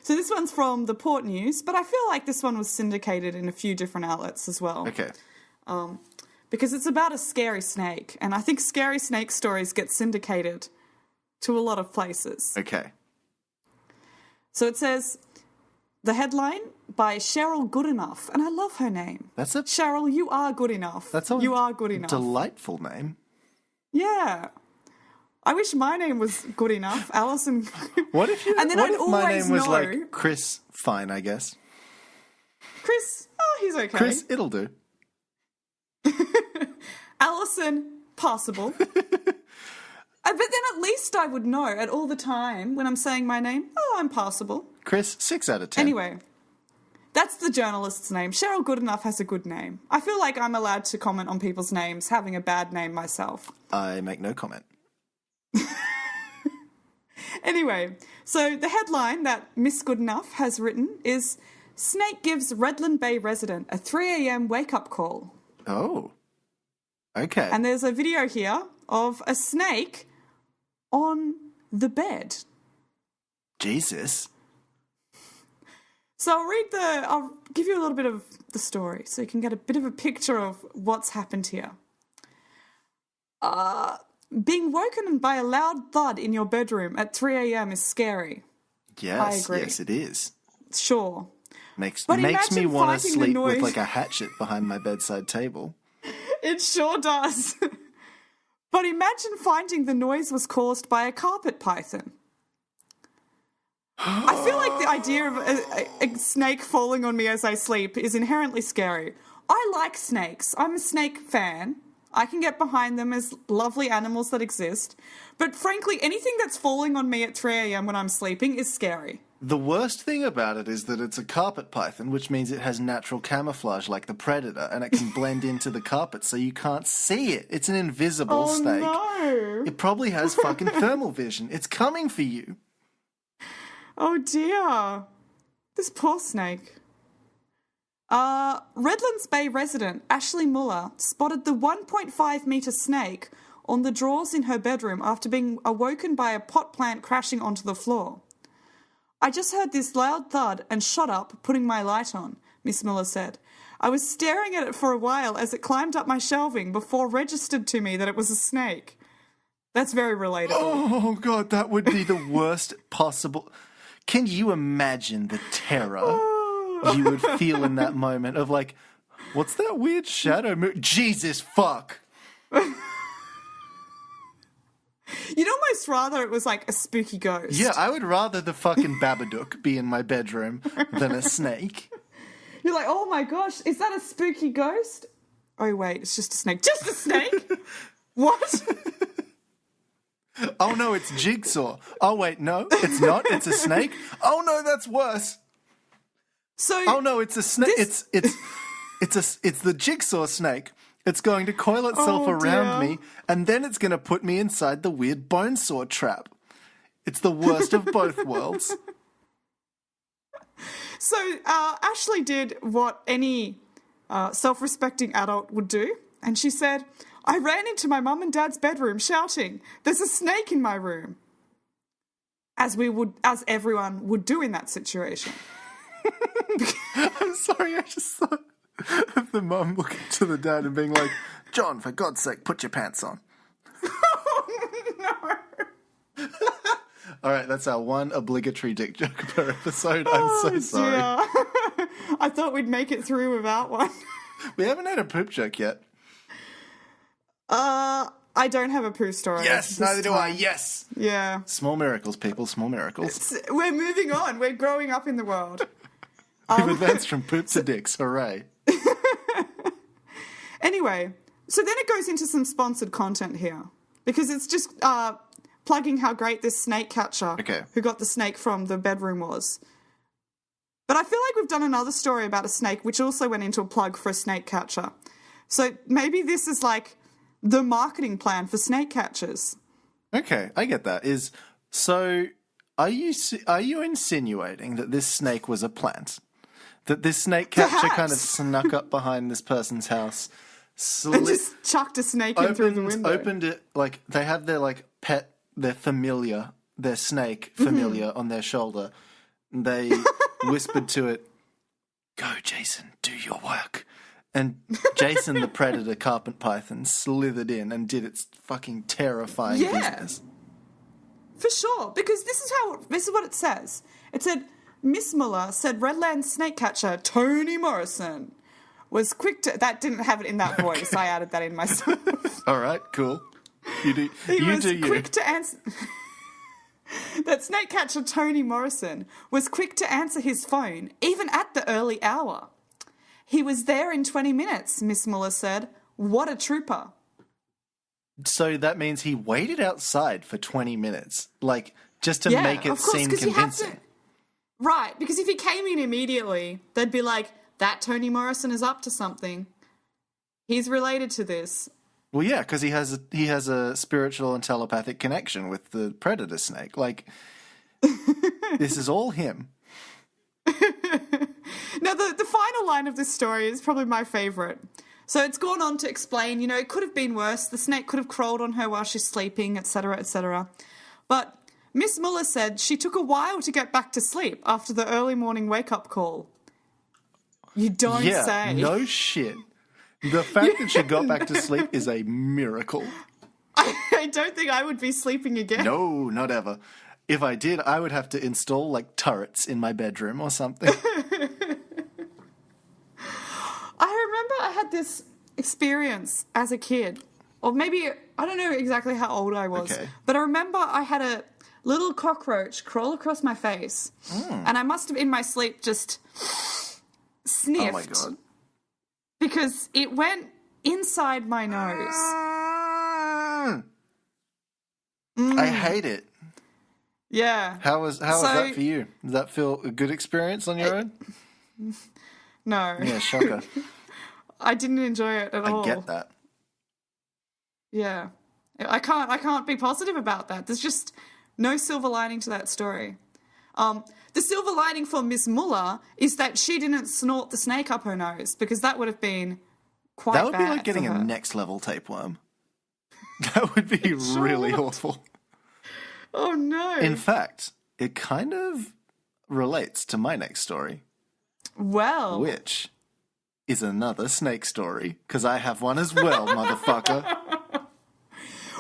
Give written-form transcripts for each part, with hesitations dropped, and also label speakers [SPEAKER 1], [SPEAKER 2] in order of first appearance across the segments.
[SPEAKER 1] So this one's from the Port News, but I feel like this one was syndicated in a few different outlets as well.
[SPEAKER 2] Okay.
[SPEAKER 1] Because it's about a scary snake, and I think scary snake stories get syndicated to a lot of places.
[SPEAKER 2] Okay.
[SPEAKER 1] So it says, the headline by Cheryl Goodenough, and I love her name. Cheryl, you are good enough. You are good enough.
[SPEAKER 2] Delightful name.
[SPEAKER 1] Yeah. I wish my name was good enough, Alison.
[SPEAKER 2] What if
[SPEAKER 1] and then
[SPEAKER 2] what
[SPEAKER 1] I'd
[SPEAKER 2] if my
[SPEAKER 1] always
[SPEAKER 2] name was
[SPEAKER 1] know,
[SPEAKER 2] like Chris? Fine, I guess.
[SPEAKER 1] Chris, he's okay.
[SPEAKER 2] Chris, it'll do.
[SPEAKER 1] Alison, possible. But then at least I would know at all the time when I'm saying my name, I'm passable.
[SPEAKER 2] Chris, 6 out of 10.
[SPEAKER 1] Anyway, that's the journalist's name. Cheryl Goodenough has a good name. I feel like I'm allowed to comment on people's names having a bad name myself.
[SPEAKER 2] I make no comment.
[SPEAKER 1] Anyway, so the headline that Miss Goodenough has written is, Snake gives Redland Bay resident a 3 a.m. wake-up call.
[SPEAKER 2] Oh. Okay.
[SPEAKER 1] And there's a video here of a snake on the bed.
[SPEAKER 2] Jesus.
[SPEAKER 1] So I'll give you a little bit of the story so you can get a bit of a picture of what's happened here. Being woken by a loud thud in your bedroom at 3 a.m. is scary.
[SPEAKER 2] Yes,
[SPEAKER 1] I agree.
[SPEAKER 2] Yes, it is.
[SPEAKER 1] Sure.
[SPEAKER 2] Makes me want to sleep with like a hatchet behind my bedside table.
[SPEAKER 1] It sure does. But imagine finding the noise was caused by a carpet python. I feel like the idea of a snake falling on me as I sleep is inherently scary. I like snakes. I'm a snake fan. I can get behind them as lovely animals that exist. But frankly, anything that's falling on me at 3 a.m. when I'm sleeping is scary.
[SPEAKER 2] The worst thing about it is that it's a carpet python, which means it has natural camouflage like the predator, and it can blend into the carpet so you can't see it. It's an invisible snake.
[SPEAKER 1] No.
[SPEAKER 2] It probably has fucking thermal vision. It's coming for you.
[SPEAKER 1] Oh dear. This poor snake. Redlands Bay resident Ashley Muller spotted the 1.5-metre snake on the drawers in her bedroom after being awoken by a pot plant crashing onto the floor. I just heard this loud thud and shot up, putting my light on, Miss Muller said. I was staring at it for a while as it climbed up my shelving before registered to me that it was a snake. That's very relatable.
[SPEAKER 2] Oh, God, that would be the worst possible... Can you imagine the terror you would feel in that moment of like, what's that weird shadow Jesus, fuck.
[SPEAKER 1] You'd almost rather it was like a spooky ghost.
[SPEAKER 2] Yeah, I would rather the fucking Babadook be in my bedroom than a snake.
[SPEAKER 1] You're like, oh my gosh, is that a spooky ghost? Oh wait, it's just a snake. Just a snake? What?
[SPEAKER 2] Oh no, it's Jigsaw. Oh wait, no, it's not. It's a snake. Oh no, that's worse.
[SPEAKER 1] So
[SPEAKER 2] oh no, it's a snake. It's the Jigsaw snake. It's going to coil itself around me, and then it's going to put me inside the weird bone saw trap. It's the worst of both worlds.
[SPEAKER 1] So Ashley did what any self-respecting adult would do, and she said, I ran into my mum and dad's bedroom shouting, there's a snake in my room. As everyone would do in that situation.
[SPEAKER 2] I'm sorry, I just thought of the mum looking to the dad and being like, John, for God's sake, put your pants on.
[SPEAKER 1] No.
[SPEAKER 2] All right, that's our one obligatory dick joke per episode. I'm so sorry.
[SPEAKER 1] I thought we'd make it through without one.
[SPEAKER 2] We haven't had a poop joke yet.
[SPEAKER 1] I don't have a poo story.
[SPEAKER 2] Yes, neither do I. Yes.
[SPEAKER 1] Yeah.
[SPEAKER 2] Small miracles, people. Small miracles.
[SPEAKER 1] We're moving on. We're growing up in the world.
[SPEAKER 2] We've advanced from poop to dicks. Hooray.
[SPEAKER 1] Anyway, so then it goes into some sponsored content here. Because it's just plugging how great this snake catcher who got the snake from the bedroom was. But I feel like we've done another story about a snake which also went into a plug for a snake catcher. So maybe this is like the marketing plan for snake catchers.
[SPEAKER 2] Okay, I get that. Are you insinuating that this snake was a plant? That this snake catcher kind of snuck up behind this person's house,
[SPEAKER 1] and just chucked a snake in through the window.
[SPEAKER 2] Opened it, like they have their like pet, their snake familiar on their shoulder, They whispered to it, "Go, Jason, do your work." And Jason the Predator Carpet Python slithered in and did its fucking terrifying business.
[SPEAKER 1] For sure, because this is what it says. It said, Miss Muller said Redland snake catcher Toni Morrison was quick to... That didn't have it in that voice. I added that in myself.
[SPEAKER 2] All right, cool. You do
[SPEAKER 1] quick to answer... That snake catcher Toni Morrison was quick to answer his phone, even at the early hour. He was there in 20 minutes, Miss Muller said. What a trooper.
[SPEAKER 2] So that means he waited outside for 20 minutes, like, just to make it seem convincing.
[SPEAKER 1] Right, because if he came in immediately, they'd be like, that Toni Morrison is up to something. He's related to this.
[SPEAKER 2] Well, yeah, because he has a spiritual and telepathic connection with the predator snake. Like, this is all him.
[SPEAKER 1] Now, the final line of this story is probably my favourite. So it's gone on to explain, it could have been worse. The snake could have crawled on her while she's sleeping, etc., etc. But Miss Muller said she took a while to get back to sleep after the early morning wake-up call. You don't say.
[SPEAKER 2] No shit. The fact that she got back to sleep is a miracle.
[SPEAKER 1] I don't think I would be sleeping again.
[SPEAKER 2] No, not ever. If I did, I would have to install, like, turrets in my bedroom or something.
[SPEAKER 1] I remember I had this experience as a kid. Or maybe, I don't know exactly how old I was.
[SPEAKER 2] Okay.
[SPEAKER 1] But I remember I had a little cockroach crawl across my face. And I must have, in my sleep, just sniffed.
[SPEAKER 2] Oh, my God.
[SPEAKER 1] Because it went inside my nose.
[SPEAKER 2] I hate it.
[SPEAKER 1] Yeah.
[SPEAKER 2] How was that for you? Did that feel a good experience on your own?
[SPEAKER 1] No.
[SPEAKER 2] Yeah, shocker.
[SPEAKER 1] I didn't enjoy it at all.
[SPEAKER 2] I get that.
[SPEAKER 1] Yeah. I can't be positive about that. There's just no silver lining to that story. The silver lining for Miss Muller is that she didn't snort the snake up her nose, because that would have been quite bad.
[SPEAKER 2] That would be like getting a next level tapeworm. That would be really awful.
[SPEAKER 1] Oh no.
[SPEAKER 2] In fact, it kind of relates to my next story.
[SPEAKER 1] Well.
[SPEAKER 2] Which is another snake story, because I have one as well, motherfucker.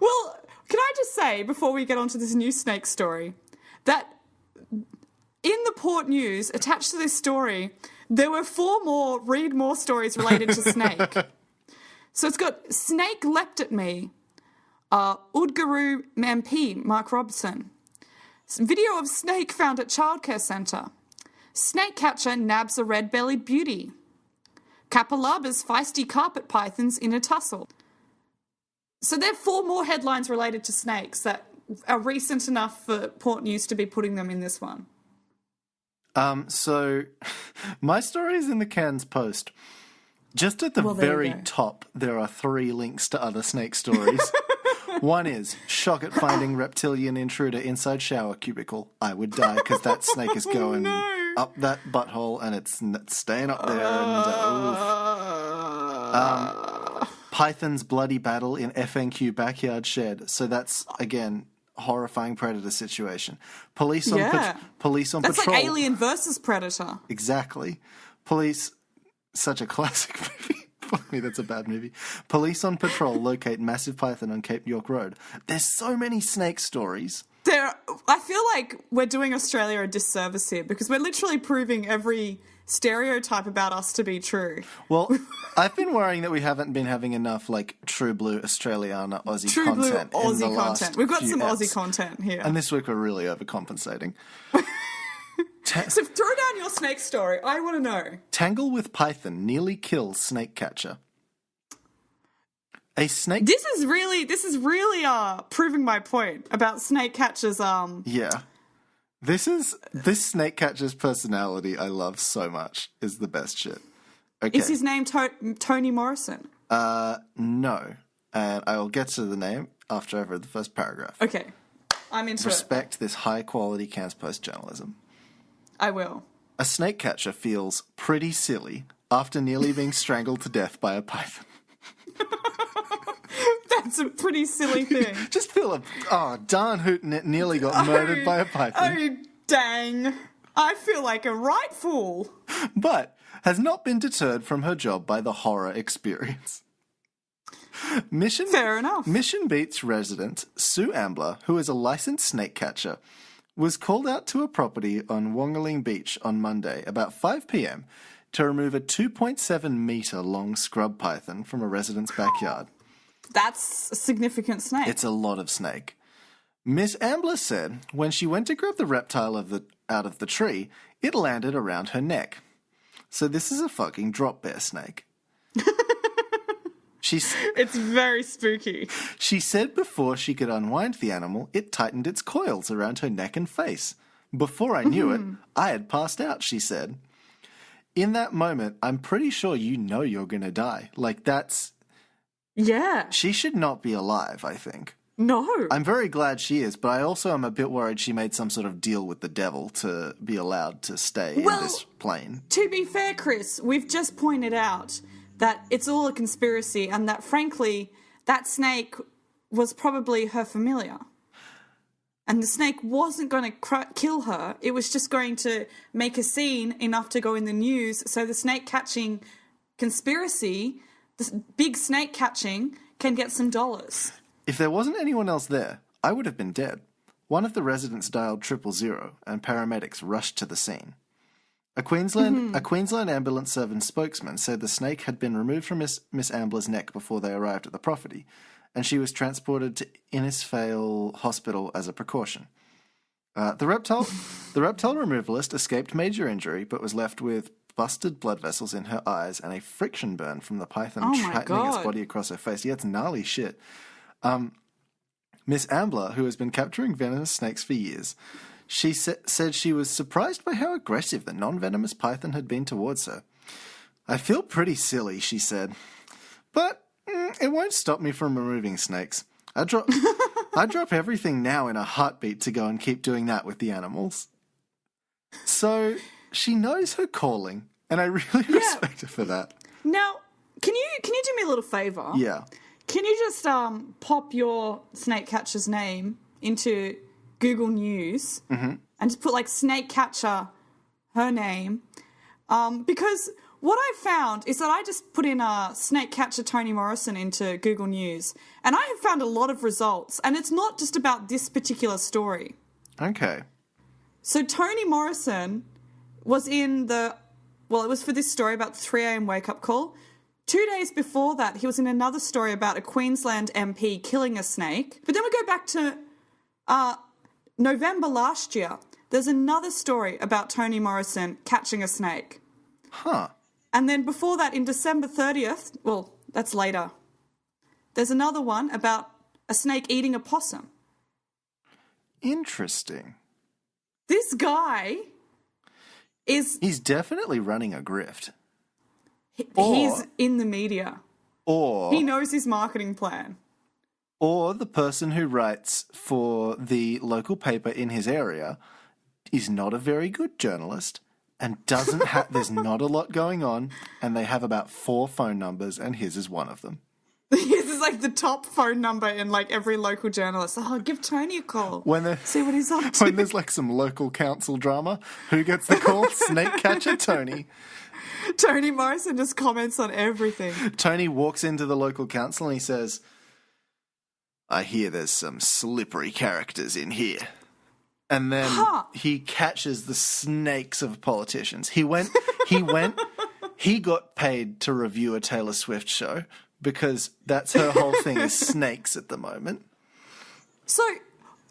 [SPEAKER 1] Well, can I just say, before we get on to this new snake story, that in the Port News, attached to this story, there were 4 more read more stories related to snake. So it's got Snake Leapt at Me, Udguru MP Mark Robson, video of snake found at childcare centre, snake catcher nabs a red-bellied beauty, Kapalaba's feisty carpet pythons in a tussle. So there are 4 more headlines related to snakes that are recent enough for Port News to be putting them in this one.
[SPEAKER 2] So my story is in the Cairns Post. Just at the very top, there are 3 links to other snake stories. One is, shock at finding reptilian intruder inside shower cubicle. I would die because that snake is going up that butthole and it's staying up there. Python's bloody battle in FNQ backyard shed. So that's, again, horrifying predator situation. Police on
[SPEAKER 1] That's
[SPEAKER 2] patrol.
[SPEAKER 1] Like Alien versus Predator.
[SPEAKER 2] Exactly. Police, such a classic movie. Fuck me, that's a bad movie. Police on patrol locate massive python on Cape York Road. There's so many snake stories.
[SPEAKER 1] I feel like we're doing Australia a disservice here, because we're literally proving every stereotype about us to be true.
[SPEAKER 2] Well, I've been worrying that we haven't been having enough, like, true blue Australiana Aussie
[SPEAKER 1] true
[SPEAKER 2] content.
[SPEAKER 1] True blue Aussie content. We've got some
[SPEAKER 2] eps.
[SPEAKER 1] Aussie content here.
[SPEAKER 2] And this week we're really overcompensating.
[SPEAKER 1] So throw down your snake story. I want to know.
[SPEAKER 2] Tangle with python nearly kills snake catcher. A snake...
[SPEAKER 1] This is really proving my point about snake catchers.
[SPEAKER 2] Yeah. This snake catcher's personality I love so much is the best shit. Okay.
[SPEAKER 1] Is his name Toni Morrison?
[SPEAKER 2] No. And I will get to the name after I've read the first paragraph.
[SPEAKER 1] Okay. I'm into
[SPEAKER 2] Respect this high-quality Cairns Post journalism.
[SPEAKER 1] I will.
[SPEAKER 2] A snake catcher feels pretty silly after nearly being strangled to death by a python.
[SPEAKER 1] That's a pretty silly thing.
[SPEAKER 2] Just feel darn hootin' it nearly got murdered by a python.
[SPEAKER 1] Oh, dang. I feel like a right fool.
[SPEAKER 2] But has not been deterred from her job by the horror experience.
[SPEAKER 1] Fair enough.
[SPEAKER 2] Mission Beach resident Sue Ambler, who is a licensed snake catcher, was called out to a property on Wongaling Beach on Monday about 5 p.m. to remove a 2.7 metre long scrub python from a resident's backyard.
[SPEAKER 1] That's a significant snake.
[SPEAKER 2] It's a lot of snake. Miss Ambler said when she went to grab the reptile out of the tree, it landed around her neck. So this is a fucking drop bear snake.
[SPEAKER 1] It's very spooky.
[SPEAKER 2] She said before she could unwind the animal, it tightened its coils around her neck and face. Before I knew it, I had passed out, she said. In that moment, I'm pretty sure you know you're going to die. Like, that's...
[SPEAKER 1] Yeah.
[SPEAKER 2] She should not be alive, I think.
[SPEAKER 1] No.
[SPEAKER 2] I'm very glad she is, but I also am a bit worried she made some sort of deal with the devil to be allowed to stay in this plane.
[SPEAKER 1] To be fair, Chris, we've just pointed out that it's all a conspiracy and that, frankly, that snake was probably her familiar. And the snake wasn't going to kill her. It was just going to make a scene enough to go in the news. So the snake catching conspiracy, this big snake catching, can get some dollars.
[SPEAKER 2] If there wasn't anyone else there, I would have been dead. One of the residents dialed 000 and paramedics rushed to the scene. A Queensland ambulance service spokesman said the snake had been removed from Miss Ambler's neck before they arrived at the property, and she was transported to Innisfail Hospital as a precaution. The reptile removalist escaped major injury, but was left with busted blood vessels in her eyes and a friction burn from the python tightening its body across her face. Yeah, it's gnarly shit. Miss Ambler, who has been capturing venomous snakes for years, she said she was surprised by how aggressive the non-venomous python had been towards her. I feel pretty silly, she said, but it won't stop me from removing snakes. I drop everything now in a heartbeat to go and keep doing that with the animals. So she knows her calling, and I really respect her for that.
[SPEAKER 1] Now, can you do me a little favour?
[SPEAKER 2] Yeah.
[SPEAKER 1] Can you just pop your snake catcher's name into Google News and just put like snake catcher, her name? Because what I found is that I just put in snake catcher Toni Morrison into Google News, and I have found a lot of results, and it's not just about this particular story.
[SPEAKER 2] Okay.
[SPEAKER 1] So Toni Morrison was in it was for this story about the 3 a.m. wake-up call. 2 days before that, he was in another story about a Queensland MP killing a snake. But then we go back to November last year. There's another story about Toni Morrison catching a snake.
[SPEAKER 2] Huh.
[SPEAKER 1] And then before that, in December 30th, well, that's later, there's another one about a snake eating a possum.
[SPEAKER 2] Interesting.
[SPEAKER 1] This guy is...
[SPEAKER 2] He's definitely running a grift.
[SPEAKER 1] He's in the media.
[SPEAKER 2] Or...
[SPEAKER 1] He knows his marketing plan.
[SPEAKER 2] Or the person who writes for the local paper in his area is not a very good journalist and doesn't have... There's not a lot going on, and they have about 4 phone numbers, and his is one of them.
[SPEAKER 1] His is like the top phone number in like every local journalist. Oh, give Tony a call. See what he's up to.
[SPEAKER 2] When there's like some local council drama, who gets the call? Snake catcher Tony.
[SPEAKER 1] Toni Morrison just comments on everything.
[SPEAKER 2] Tony walks into the local council and he says, I hear there's some slippery characters in here. And then he catches the snakes of politicians. He got paid to review a Taylor Swift show because that's her whole thing is snakes at the moment.
[SPEAKER 1] So,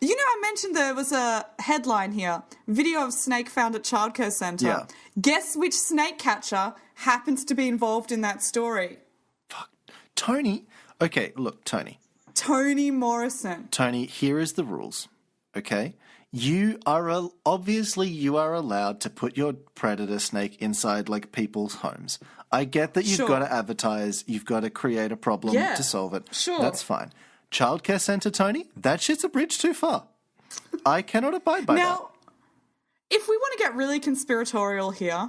[SPEAKER 1] you know, I mentioned there was a headline here, video of snake found at childcare centre.
[SPEAKER 2] Yeah.
[SPEAKER 1] Guess which snake catcher happens to be involved in that story?
[SPEAKER 2] Fuck. Tony. Okay, look, Tony.
[SPEAKER 1] Toni Morrison.
[SPEAKER 2] Tony, here is the rules, okay? You are obviously you are allowed to put your predator snake inside like people's homes. I get that you've got to advertise, you've got to create a problem to solve it.
[SPEAKER 1] Sure.
[SPEAKER 2] That's fine. Childcare centre, Tony, that shit's a bridge too far. I cannot abide by that.
[SPEAKER 1] Now, if we want to get really conspiratorial here,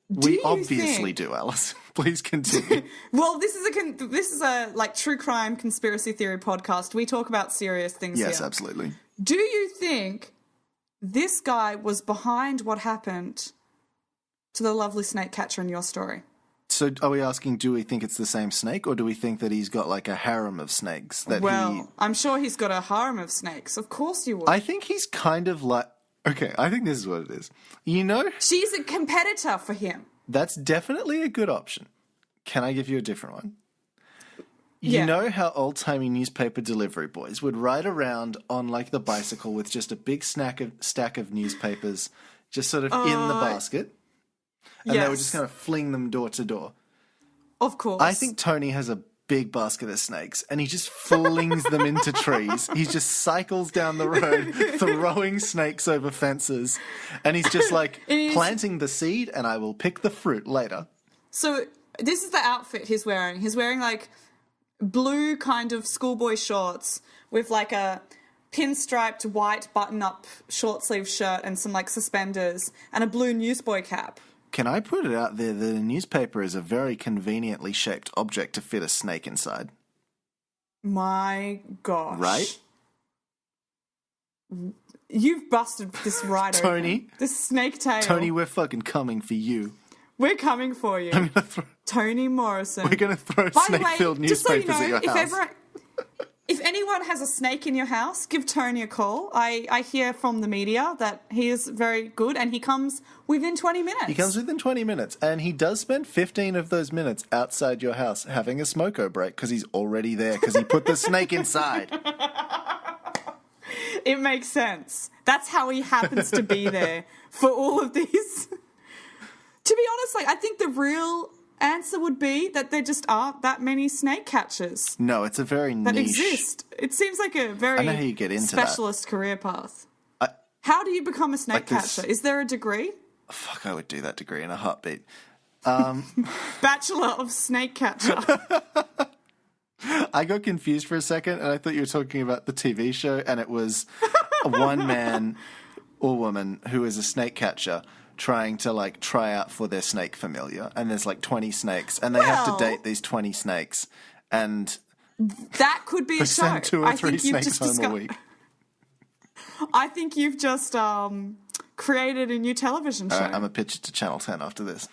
[SPEAKER 2] we obviously do, Alice. Please continue.
[SPEAKER 1] Well, this is a like true crime conspiracy theory podcast. We talk about serious things here.
[SPEAKER 2] Yes, absolutely.
[SPEAKER 1] Do you think this guy was behind what happened to the lovely snake catcher in your story.
[SPEAKER 2] So are we asking, do we think it's the same snake, or do we think that he's got like a harem of snakes?
[SPEAKER 1] I'm sure he's got a harem of snakes. Of course you would.
[SPEAKER 2] I think he's kind of like... Okay, I think this is what it is. You know...
[SPEAKER 1] She's a competitor for him.
[SPEAKER 2] That's definitely a good option. Can I give you a different one? You
[SPEAKER 1] Yeah.
[SPEAKER 2] know how old-timey newspaper delivery boys would ride around on like the bicycle with just a big stack of newspapers just sort of in the basket? And they would just kind of fling them door to door.
[SPEAKER 1] Of course.
[SPEAKER 2] I think Tony has a big basket of snakes and he just flings them into trees. He just cycles down the road throwing snakes over fences. And he's just like planting the seed and I will pick the fruit later.
[SPEAKER 1] So this is the outfit he's wearing. He's wearing like blue kind of schoolboy shorts with like a pinstriped white button-up short sleeve shirt and some like suspenders and a blue newsboy cap.
[SPEAKER 2] Can I put it out there that a newspaper is a very conveniently shaped object to fit a snake inside?
[SPEAKER 1] My gosh.
[SPEAKER 2] Right?
[SPEAKER 1] You've busted this right
[SPEAKER 2] Tony.
[SPEAKER 1] open. This snake tail.
[SPEAKER 2] Tony, we're fucking coming for you.
[SPEAKER 1] We're coming for you. Tony Morrison.
[SPEAKER 2] We're going to throw
[SPEAKER 1] By the way,
[SPEAKER 2] snake-filled newspapers
[SPEAKER 1] just so you know,
[SPEAKER 2] at your house.
[SPEAKER 1] If anyone has a snake in your house, give Tony a call. I hear from the media that he is very good and he comes within 20 minutes.
[SPEAKER 2] He comes within 20 minutes, and he does spend 15 of those minutes outside your house having a smoko break because he's already there because he put the snake inside.
[SPEAKER 1] It makes sense. That's how he happens to be there for all of these. To be honest, like I think the real answer would be that there just aren't that many snake catchers.
[SPEAKER 2] No, it's a very
[SPEAKER 1] that
[SPEAKER 2] niche.
[SPEAKER 1] exist. It seems like a very
[SPEAKER 2] I know how you get into
[SPEAKER 1] specialist career path. How do you become a snake catcher? Is there a degree?
[SPEAKER 2] Fuck, I would do that degree in a heartbeat.
[SPEAKER 1] Bachelor of Snake Catcher.
[SPEAKER 2] I got confused for a second, and I thought you were talking about the TV show, and it was one man or woman who is a snake catcher trying to like try out for their snake familiar, and there's like 20 snakes, and they have to date these 20 snakes, and
[SPEAKER 1] that could be a show.
[SPEAKER 2] Send 2 or 3 snakes home a week.
[SPEAKER 1] I think you've just created a new television show.
[SPEAKER 2] I'm a pitch to Channel 10 after this.